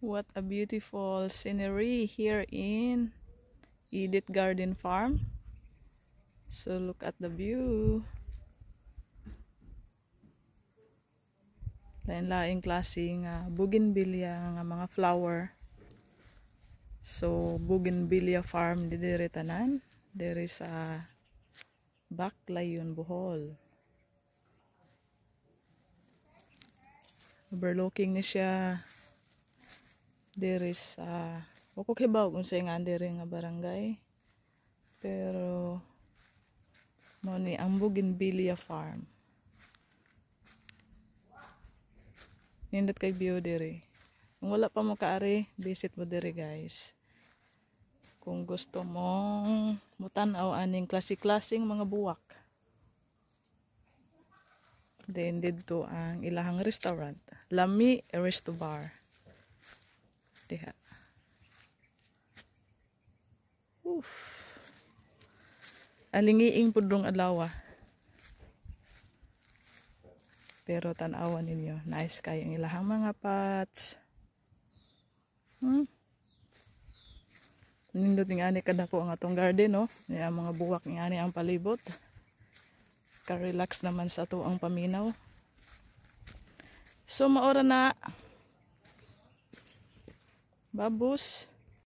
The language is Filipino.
What a beautiful scenery here in Edith Garden Farm. So look at the view. Lain-laing klaseng bougainvillea nga mga flower. So bougainvillea farm didiri tanan. There is a Baclayon, Bohol. Overlooking ni siya. There is wako kibaw kung sa nga diri nga barangay. Pero mo ni ang bougainvillea farm. Nindot kay view diri. Kung wala pa mo kaari, visit mo diri guys. Kung gusto mong mutanaw aning klase-klaseng mga buwak. Then dito ang ilahang restaurant, Lami Resto Bar. Diha. Alingiing pudrong adlaw. Pero tanawan ninyo, nice kay ang ilahang mga pots. Nindot ng ani kadako ang atong garden, no? Niya mga buwak ng ani ang palibot. Ka-relax naman sa to ang paminaw. So maora na. Babus.